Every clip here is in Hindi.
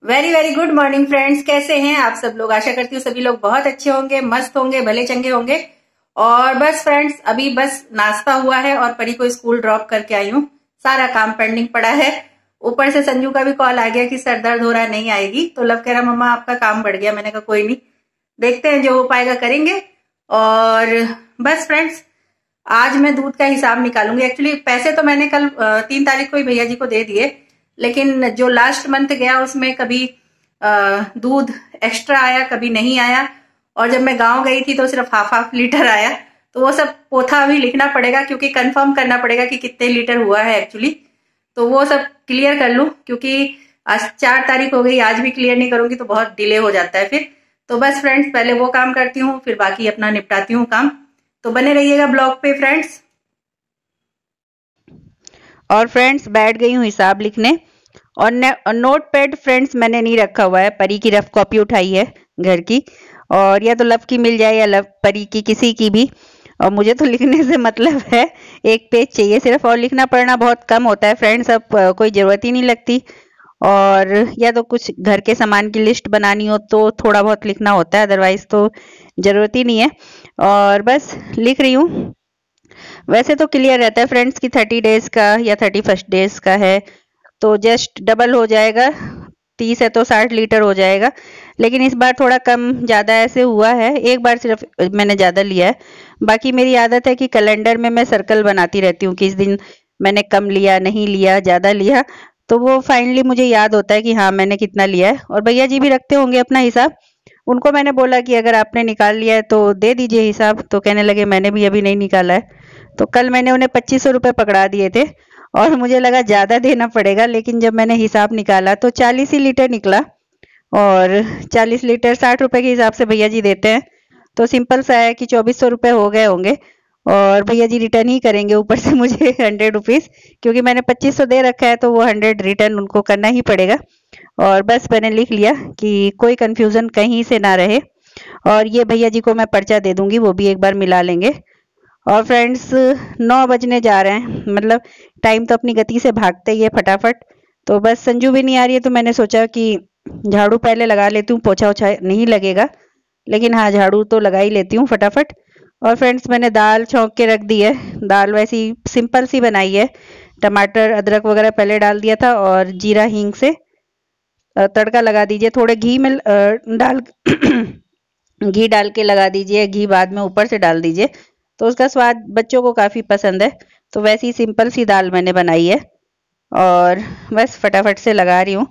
Very very good morning friends. कैसे हैं आप सब लोग? आशा करती हूँ सभी लोग बहुत अच्छे होंगे, मस्त होंगे, भले चंगे होंगे। और बस फ्रेंड्स, अभी बस नाश्ता हुआ है और परी को स्कूल ड्रॉप करके आई हूँ। सारा काम पेंडिंग पड़ा है। ऊपर से संजू का भी कॉल आ गया कि सर दर्द हो रहा है, नहीं आएगी। तो लव कह रहा मम्मा आपका काम बढ़ गया। मैंने कहा कोई नहीं, देखते हैं जो हो पाएगा करेंगे। और बस फ्रेंड्स, आज मैं दूध का हिसाब निकालूंगी। एक्चुअली पैसे तो मैंने कल 3 तारीख को ही भैया जी को दे दिए, लेकिन जो लास्ट मंथ गया उसमें कभी दूध एक्स्ट्रा आया, कभी नहीं आया। और जब मैं गांव गई थी तो सिर्फ हाफ हाफ लीटर आया। तो वो सब पोथा अभी लिखना पड़ेगा, क्योंकि कंफर्म करना पड़ेगा कि कितने लीटर हुआ है एक्चुअली। तो वो सब क्लियर कर लूं, क्योंकि आज 4 तारीख हो गई, आज भी क्लियर नहीं करूंगी तो बहुत डिले हो जाता है फिर। तो बस फ्रेंड्स, पहले वो काम करती हूँ, फिर बाकी अपना निपटाती हूँ काम। तो बने रहिएगा ब्लॉग पे फ्रेंड्स। और फ्रेंड्स बैठ गई हूँ हिसाब लिखने। और नोट पैड फ्रेंड्स मैंने नहीं रखा हुआ है, परी की रफ कॉपी उठाई है घर की, और या तो लव की मिल जाए या लव परी की, किसी की भी। और मुझे तो लिखने से मतलब है, एक पेज चाहिए सिर्फ, और लिखना पढ़ना बहुत कम होता है फ्रेंड्स। अब कोई ज़रूरत ही नहीं लगती। और या तो कुछ घर के सामान की लिस्ट बनानी हो तो थोड़ा बहुत लिखना होता है, अदरवाइज तो ज़रूरत ही नहीं है। और बस लिख रही हूँ। वैसे तो क्लियर रहता है फ्रेंड्स कि 30 डेज का या 31 डेज का है तो जस्ट डबल हो जाएगा। 30 है तो 60 लीटर हो जाएगा। लेकिन इस बार थोड़ा कम ज़्यादा ऐसे हुआ है, एक बार सिर्फ मैंने ज़्यादा लिया है। बाकी मेरी आदत है कि कैलेंडर में मैं सर्कल बनाती रहती हूँ कि इस दिन मैंने कम लिया, नहीं लिया, ज़्यादा लिया। तो वो फाइनली मुझे याद होता है कि हाँ मैंने कितना लिया है। और भैया जी भी रखते होंगे अपना हिसाब। उनको मैंने बोला कि अगर आपने निकाल लिया है तो दे दीजिए हिसाब, तो कहने लगे मैंने भी अभी नहीं निकाला है। तो कल मैंने उन्हें 2500 रुपये पकड़ा दिए थे, और मुझे लगा ज़्यादा देना पड़ेगा, लेकिन जब मैंने हिसाब निकाला तो 40 ही लीटर निकला। और 40 लीटर 60 रुपये के हिसाब से भैया जी देते हैं। तो सिंपल सा है कि 2400 रुपये हो गए होंगे। और भैया जी रिटर्न ही करेंगे ऊपर से मुझे 100 रुपीज़, क्योंकि मैंने 2500 दे रखा है तो वो 100 रिटर्न उनको करना ही पड़ेगा। और बस मैंने लिख लिया कि कोई कंफ्यूजन कहीं से ना रहे। और ये भैया जी को मैं पर्चा दे दूंगी, वो भी एक बार मिला लेंगे। और फ्रेंड्स 9 बजने जा रहे हैं, मतलब टाइम तो अपनी गति से भागता ही है फटाफट। तो बस संजू भी नहीं आ रही है तो मैंने सोचा कि झाड़ू पहले लगा लेती हूँ, पोछा ओछा नहीं लगेगा, लेकिन हाँ झाड़ू तो लगा ही लेती हूँ फटाफट। और फ्रेंड्स मैंने दाल छौंक के रख दी है। दाल वैसी सिंपल सी बनाई है, टमाटर अदरक वगैरह पहले डाल दिया था, और जीरा हींग से तड़का लगा दीजिए। थोड़े घी में डाल घी डाल के लगा दीजिए, घी बाद में ऊपर से डाल दीजिए, तो उसका स्वाद बच्चों को काफ़ी पसंद है। तो वैसी सिंपल सी दाल मैंने बनाई है, और बस फटाफट से लगा रही हूँ।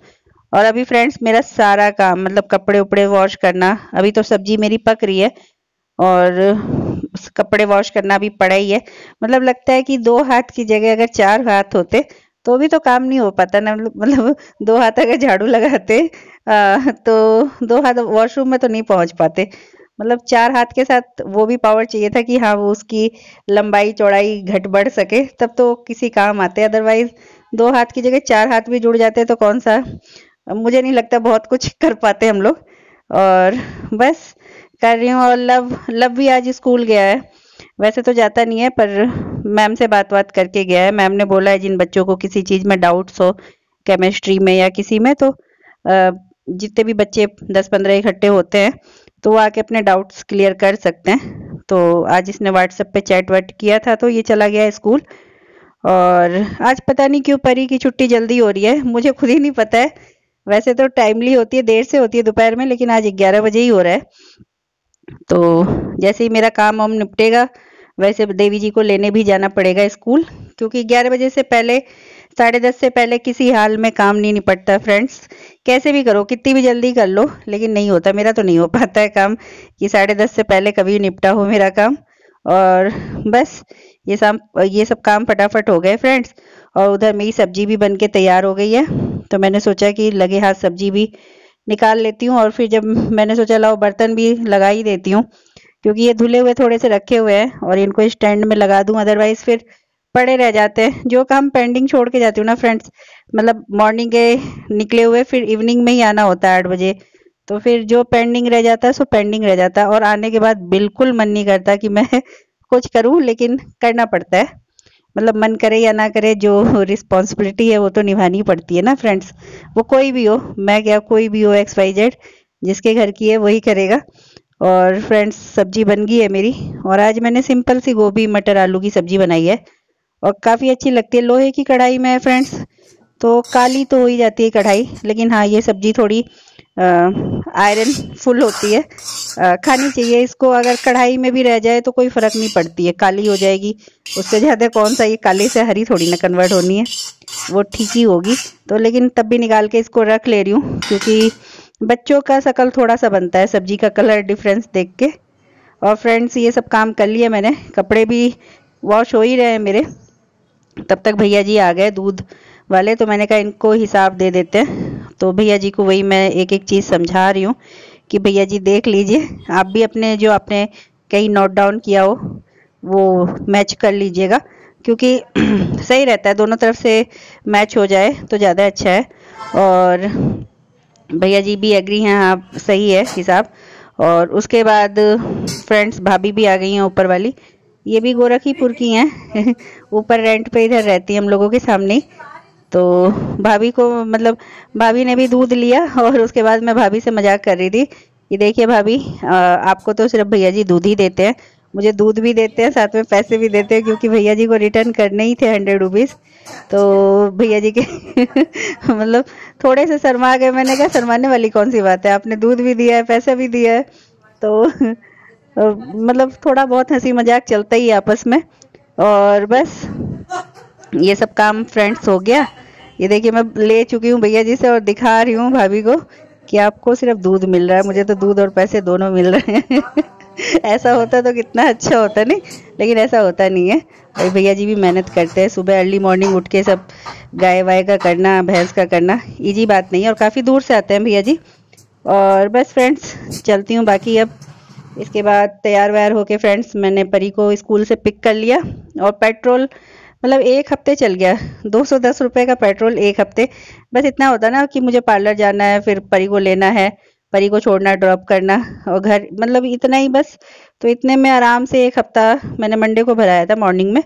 और अभी फ्रेंड्स मेरा सारा काम, मतलब कपड़े उपड़े वॉश करना, अभी तो सब्जी मेरी पक रही है, और कपड़े वॉश करना भी पड़ा ही है। मतलब लगता है कि 2 हाथ की जगह अगर 4 हाथ होते तो भी तो काम नहीं हो पाता ना। मतलब 2 हाथ अगर झाड़ू लगाते तो 2 हाथ वॉशरूम में तो नहीं पहुंच पाते। मतलब 4 हाथ के साथ वो भी पावर चाहिए था कि हाँ वो उसकी लंबाई चौड़ाई घट बढ़ सके, तब तो किसी काम आते। अदरवाइज 2 हाथ की जगह 4 हाथ भी जुड़ जाते तो कौन सा, मुझे नहीं लगता बहुत कुछ कर पाते हम लोग। और बस कर रही हूँ। और लव लव भी आज स्कूल गया है। वैसे तो जाता नहीं है, पर मैम से बात करके गया है। मैम ने बोला है जिन बच्चों को किसी चीज़ में डाउट्स हो, केमिस्ट्री में या किसी में, तो जितने भी बच्चे 10-15 इकट्ठे होते हैं तो वो आके अपने डाउट्स क्लियर कर सकते हैं। तो आज इसने व्हाट्सएप पे चैट वैट किया था तो ये चला गया स्कूल। और आज पता नहीं क्यों परी की छुट्टी जल्दी हो रही है, मुझे खुद ही नहीं पता है। वैसे तो टाइमली होती है, देर से होती है दोपहर में, लेकिन आज 11 बजे ही हो रहा है। तो जैसे ही मेरा काम वाम निपटेगा, वैसे देवी जी को लेने भी जाना पड़ेगा स्कूल, क्योंकि 11 बजे से पहले, 10:30 से पहले किसी हाल में काम नहीं निपटता फ्रेंड्स। कैसे भी करो, कितनी भी जल्दी कर लो, लेकिन नहीं होता, मेरा तो नहीं हो पाता है काम कि 10:30 से पहले कभी निपटा हो मेरा काम। और बस ये सब काम फटाफट हो गए फ्रेंड्स। और उधर मेरी सब्जी भी बन के तैयार हो गई है, तो मैंने सोचा कि लगे हाथ सब्जी भी निकाल लेती हूँ। और फिर जब मैंने सोचा लाओ बर्तन भी लगा ही देती हूँ, क्योंकि ये धुले हुए थोड़े से रखे हुए हैं और इनको स्टैंड में लगा दूं, अदरवाइज फिर पड़े रह जाते हैं। जो काम पेंडिंग छोड़ के जाती हूँ ना फ्रेंड्स, मतलब मॉर्निंग के निकले हुए फिर इवनिंग में ही आना होता है 8 बजे, तो फिर जो पेंडिंग रह जाता है सो पेंडिंग रह जाता है। और आने के बाद बिल्कुल मन नहीं करता कि मैं कुछ करूं, लेकिन करना पड़ता है। मतलब मन करे या ना करे, जो रिस्पॉन्सिबिलिटी है वो तो निभानी पड़ती है ना फ्रेंड्स। वो कोई भी हो, मैं क्या, कोई भी हो, XYZ, जिसके घर की है वही करेगा। और फ्रेंड्स सब्जी बन गई है मेरी, और आज मैंने सिंपल सी गोभी मटर आलू की सब्जी बनाई है और काफ़ी अच्छी लगती है। लोहे की कढ़ाई में है फ्रेंड्स, तो काली तो हो ही जाती है कढ़ाई, लेकिन हाँ ये सब्जी थोड़ी आयरन फुल होती है, खानी चाहिए इसको। अगर कढ़ाई में भी रह जाए तो कोई फ़र्क नहीं पड़ती है, काली हो जाएगी, उससे ज़्यादा कौन सा, ये काली से हरी थोड़ी ना कन्वर्ट होनी है, वो ठीक ही होगी। तो लेकिन तब भी निकाल के इसको रख ले रही हूँ, क्योंकि बच्चों का शकल थोड़ा सा बनता है सब्जी का कलर डिफरेंस देख के। और फ्रेंड्स ये सब काम कर लिया मैंने, कपड़े भी वॉश हो ही रहे हैं मेरे। तब तक भैया जी आ गए दूध वाले, तो मैंने कहा इनको हिसाब दे देते हैं। तो भैया जी को वही मैं एक एक चीज़ समझा रही हूँ कि भैया जी देख लीजिए, आप भी अपने जो आपने कहीं नोट डाउन किया हो वो मैच कर लीजिएगा, क्योंकि सही रहता है, दोनों तरफ से मैच हो जाए तो ज़्यादा अच्छा है। और भैया जी भी एग्री हैं, हाँ सही है हिसाब। और उसके बाद फ्रेंड्स भाभी भी आ गई हैं ऊपर वाली, ये भी गोरखीपुर की हैं ऊपर रेंट पे इधर रहती है हम लोगों के सामने ही। तो भाभी को, मतलब भाभी ने भी दूध लिया, और उसके बाद मैं भाभी से मजाक कर रही थी कि देखिए भाभी, आपको तो सिर्फ भैया जी दूध ही देते हैं, मुझे दूध भी देते हैं, साथ में पैसे भी देते हैं, क्योंकि भैया जी को रिटर्न करने ही थे 100 रुपीज़। तो भैया जी के मतलब थोड़े से शर्मा गए। मैंने कहा शर्माने वाली कौन सी बात है, आपने दूध भी दिया है, पैसा भी दिया है, तो मतलब थोड़ा बहुत हंसी मजाक चलता ही आपस में। और बस ये सब काम फ्रेंड्स हो गया। ये देखिए मैं ले चुकी हूँ भैया जी से, और दिखा रही हूँ भाभी को कि आपको सिर्फ दूध मिल रहा है, मुझे तो दूध और पैसे दोनों मिल रहे हैं ऐसा होता तो कितना अच्छा होता, नहीं, लेकिन ऐसा होता नहीं है। और भैया जी भी मेहनत करते हैं, सुबह अर्ली मॉर्निंग उठ के सब गाय वाय का करना, भैंस का करना इजी बात नहीं है, और काफ़ी दूर से आते हैं भैया जी। और बस फ्रेंड्स चलती हूँ बाकी अब। इसके बाद तैयार व्यार होके फ्रेंड्स मैंने परी को स्कूल से पिक कर लिया, और पेट्रोल मतलब 1 हफ्ते चल गया, 210 रुपये का पेट्रोल 1 हफ्ते। बस इतना होता ना कि मुझे पार्लर जाना है, फिर परी को लेना है, परी को छोड़ना ड्रॉप करना, और घर, मतलब इतना ही बस। तो इतने में आराम से 1 हफ्ता मैंने मंडे को भराया था मॉर्निंग में,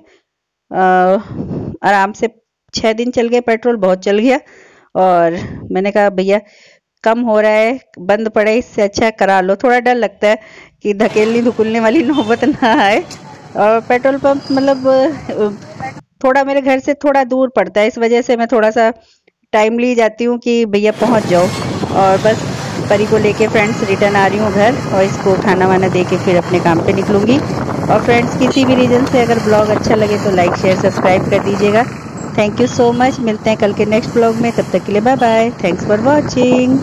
आराम से 6 दिन चल गए, पेट्रोल बहुत चल गया। और मैंने कहा भैया कम हो रहा है, बंद पड़े, इससे अच्छा करा लो। थोड़ा डर लगता है कि धकेलनी धुकुलने वाली नौबत ना आए। और पेट्रोल पंप मतलब थोड़ा मेरे घर से थोड़ा दूर पड़ता है, इस वजह से मैं थोड़ा सा टाइमली जाती हूँ कि भैया पहुँच जाओ। और बस परी को लेके फ्रेंड्स रिटर्न आ रही हूँ घर, और इसको खाना वाना दे के फिर अपने काम पे निकलूँगी। और फ्रेंड्स किसी भी रीज़न से अगर ब्लॉग अच्छा लगे तो लाइक शेयर सब्सक्राइब कर दीजिएगा। थैंक यू सो मच, मिलते हैं कल के नेक्स्ट ब्लॉग में, तब तक के लिए bye bye, thanks for watching.